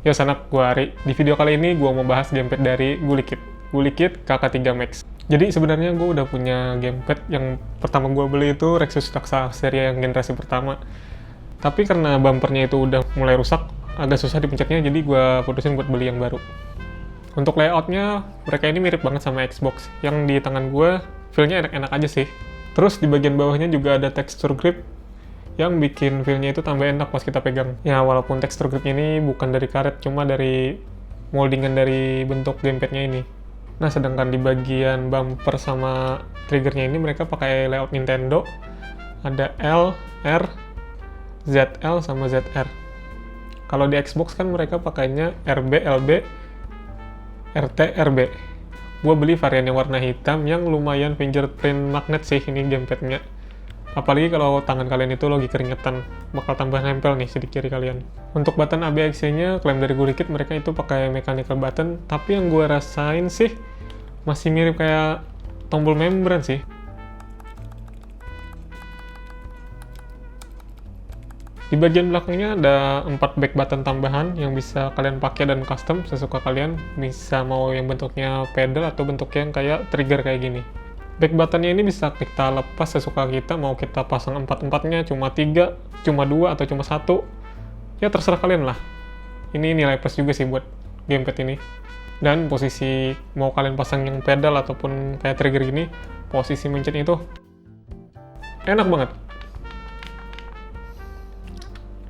Yo sanak, gua Ari. Di video kali ini gua mau bahas gamepad dari Gulikit KK3 Max. Jadi sebenarnya gua udah punya gamepad yang pertama gua beli itu Rexus Taxa seri yang generasi pertama. Tapi karena bumpernya itu udah mulai rusak, agak susah dipencetnya, jadi gua putusin buat beli yang baru. Untuk layoutnya, mereka ini mirip banget sama Xbox. Yang di tangan gua, feel-nya enak-enak aja sih. Terus di bagian bawahnya juga ada texture grip yang bikin feel-nya itu tambah enak pas kita pegang. Ya, walaupun tekstur gripnya ini bukan dari karet, cuma dari moldingan dari bentuk gamepadnya ini. Nah, sedangkan di bagian bumper sama triggernya ini mereka pakai layout Nintendo. Ada L, R, ZL, sama ZR. Kalau di Xbox kan mereka pakainya RB, LB, RT, RB. Gue beli varian yang warna hitam yang lumayan fingerprint magnet sih ini gamepadnya. Apalagi kalau tangan kalian itu lagi keringetan, bakal tambah nempel nih di kiri kalian. Untuk button ABXC-nya, klaim dari Gulikit mereka itu pakai mechanical button, tapi yang gue rasain sih masih mirip kayak tombol membran sih. Di bagian belakangnya ada 4 back button tambahan yang bisa kalian pakai dan custom sesuka kalian. Bisa mau yang bentuknya pedal atau bentuknya yang kayak trigger kayak gini. Back buttonnya ini bisa kita lepas sesuka kita, mau kita pasang 4-4-nya, cuma 3, cuma 2, atau cuma 1. Ya terserah kalian lah. Ini nilai plus juga sih buat gamepad ini. Dan posisi mau kalian pasang yang pedal ataupun kayak trigger gini, posisi mencetnya itu enak banget.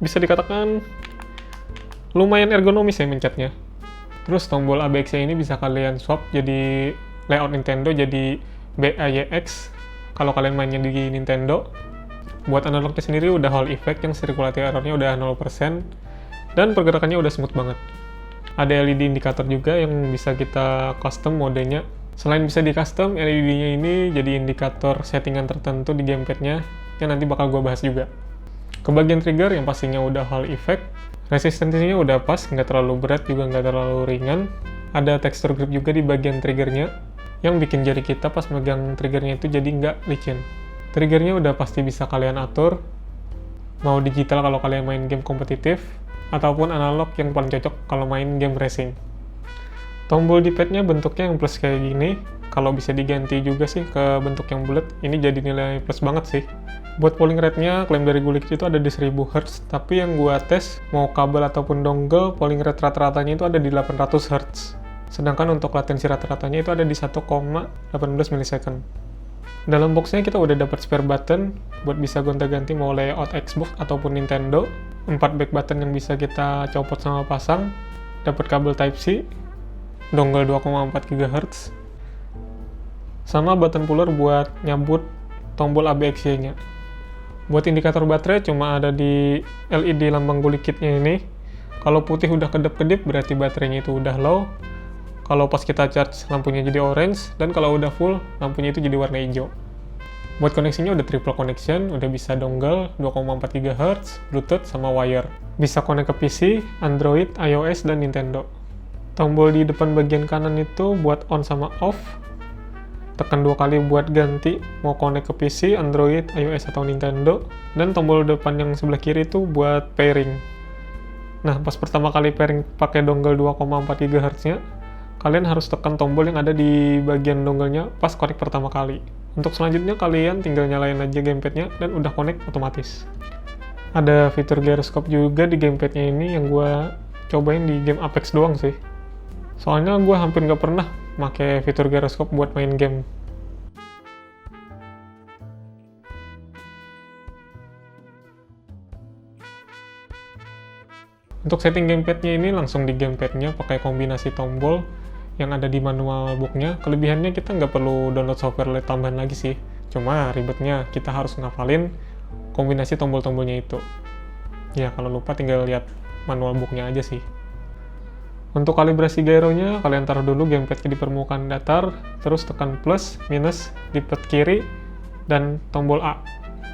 Bisa dikatakan lumayan ergonomis ya mencetnya. Terus tombol ABXC ini bisa kalian swap jadi layout Nintendo, jadi BAYX kalau kalian mainnya di Nintendo. Buat analognya sendiri udah Hall effect yang circulatory error-nya udah 0% dan pergerakannya udah smooth banget. Ada LED indikator juga yang bisa kita custom modenya. Selain bisa di custom, LED-nya ini jadi indikator settingan tertentu di gamepadnya yang nanti bakal gue bahas juga. Ke bagian trigger yang pastinya udah Hall effect, resistensinya udah pas, nggak terlalu berat juga nggak terlalu ringan. Ada texture grip juga di bagian triggernya yang bikin jari kita pas megang triggernya itu jadi nggak licin. Triggernya udah pasti bisa kalian atur, mau digital kalau kalian main game kompetitif, ataupun analog yang paling cocok kalau main game racing. Tombol di padnya bentuknya yang plus kayak gini, kalau bisa diganti juga sih ke bentuk yang bulat, ini jadi nilai plus banget sih. Buat polling rate-nya, klaim dari Gulikit itu ada di 1000 Hz, tapi yang gua tes, mau kabel ataupun dongle, polling rate rata-ratanya itu ada di 800 Hz. Sedangkan untuk latensi rata-ratanya itu ada di 1,18 milisecond. Dalam boxnya kita udah dapat spare button buat bisa gonta-ganti mau layout Xbox ataupun Nintendo. 4 back button yang bisa kita copot sama pasang. Dapat kabel Type-C, dongle 2,4 GHz, sama button puller buat nyabut tombol ABXC-nya. Buat indikator baterai cuma ada di LED lambang Gulikitnya ini. Kalau putih udah kedap-kedip berarti baterainya itu udah low. Kalau pas kita charge, lampunya jadi orange, dan kalau udah full, lampunya itu jadi warna hijau. Buat koneksinya udah triple connection, udah bisa dongle 2,4 GHz, Bluetooth, sama wire. Bisa connect ke PC, Android, iOS, dan Nintendo. Tombol di depan bagian kanan itu buat on sama off. Tekan 2 kali buat ganti, mau connect ke PC, Android, iOS, atau Nintendo. Dan tombol depan yang sebelah kiri itu buat pairing. Nah, pas pertama kali pairing pakai dongle 2,4 GHz-nya, kalian harus tekan tombol yang ada di bagian dongle-nya pas connect pertama kali. Untuk selanjutnya kalian tinggal nyalain aja gamepadnya dan udah connect otomatis. Ada fitur gyroscope juga di gamepadnya ini yang gue cobain di game Apex doang sih. Soalnya gue hampir nggak pernah pakai fitur gyroscope buat main game. Untuk setting gamepadnya ini langsung di gamepadnya pakai kombinasi tombol yang ada di manual booknya. Kelebihannya kita nggak perlu download software tambahan lagi sih, cuma ribetnya kita harus ngafalin kombinasi tombol-tombolnya itu. Ya kalau lupa tinggal lihat manual booknya aja sih. Untuk kalibrasi gyronya, kalian taruh dulu gamepadnya di permukaan datar, terus tekan plus, minus di pad kiri, dan tombol A.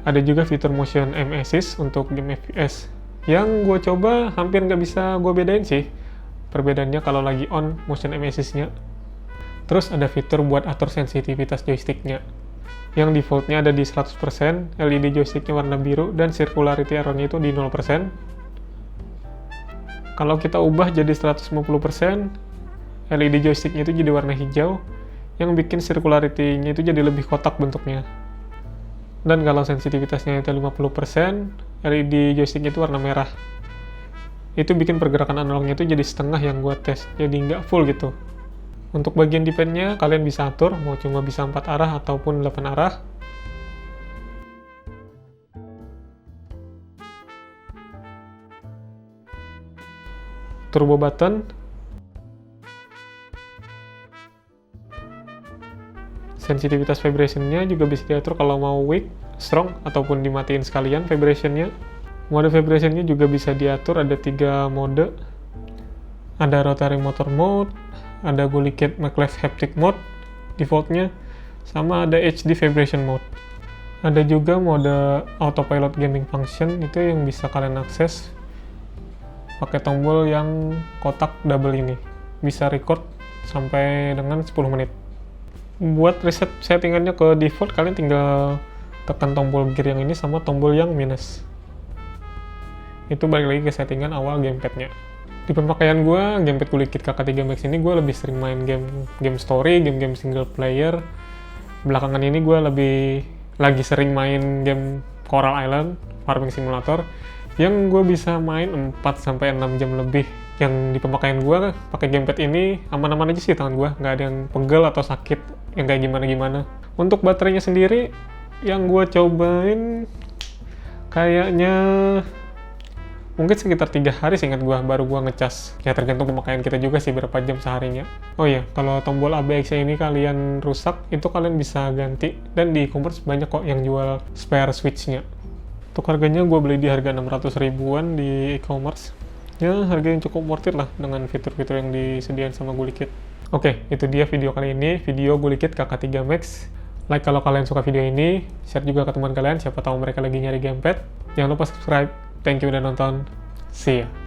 Ada juga fitur motion aim assist untuk game FPS yang gue coba hampir nggak bisa gue bedain sih perbedaannya kalau lagi on motion aim assist-nya. Terus ada fitur buat atur sensitivitas joystick-nya. Yang default-nya ada di 100%, LED joystick-nya warna biru, dan circularity error-nya itu di 0%. Kalau kita ubah jadi 150%, LED joysticknya itu jadi warna hijau, yang bikin circularity-nya itu jadi lebih kotak bentuknya. Dan kalau sensitivitasnya itu 50%, LED joysticknya itu warna merah. Itu bikin pergerakan analognya itu jadi setengah yang gua tes, jadi nggak full gitu. Untuk bagian D-pad-nya, kalian bisa atur, mau cuma bisa 4 arah ataupun 8 arah. Turbo button, sensitivitas vibration-nya juga bisa diatur kalau mau weak, strong, ataupun dimatiin sekalian vibration-nya. Mode vibration-nya juga bisa diatur, ada 3 mode. Ada rotary motor mode, ada Gulicate maglev haptic mode, default-nya, sama ada HD vibration mode. Ada juga mode autopilot gaming function, itu yang bisa kalian akses pakai tombol yang kotak double ini. Bisa record sampai dengan 10 menit. Buat reset settingannya ke default, kalian tinggal tekan tombol gear yang ini sama tombol yang minus. Itu balik lagi ke settingan awal gamepadnya. Di pemakaian gue, gamepad Gulicate KK3 Max ini gue lebih sering main game story, game single player. Belakangan ini gue lagi sering main game Coral Island, Farming Simulator, yang gue bisa main 4-6 jam lebih. Yang di pemakaian gue pakai gamepad ini aman-aman aja sih tangan gue, nggak ada yang pegel atau sakit yang kayak gimana-gimana. Untuk baterainya sendiri, yang gue cobain kayaknya mungkin sekitar 3 hari seingat gue baru gue ngecas. Ya tergantung pemakaian kita juga sih berapa jam seharinya. Oh iya, kalau tombol ABX ini kalian rusak, itu kalian bisa ganti, dan di e-commerce banyak kok yang jual spare switch-nya. Untuk harganya gue beli di harga 600 ribuan di e-commerce. Ya, harga yang cukup worth it lah dengan fitur-fitur yang disediakan sama Gulicate. Oke, itu dia video kali ini, video Gulicate KK3 Max. Like kalau kalian suka video ini, share juga ke teman kalian, siapa tahu mereka lagi nyari gamepad. Jangan lupa subscribe. Thank you udah nonton. See ya.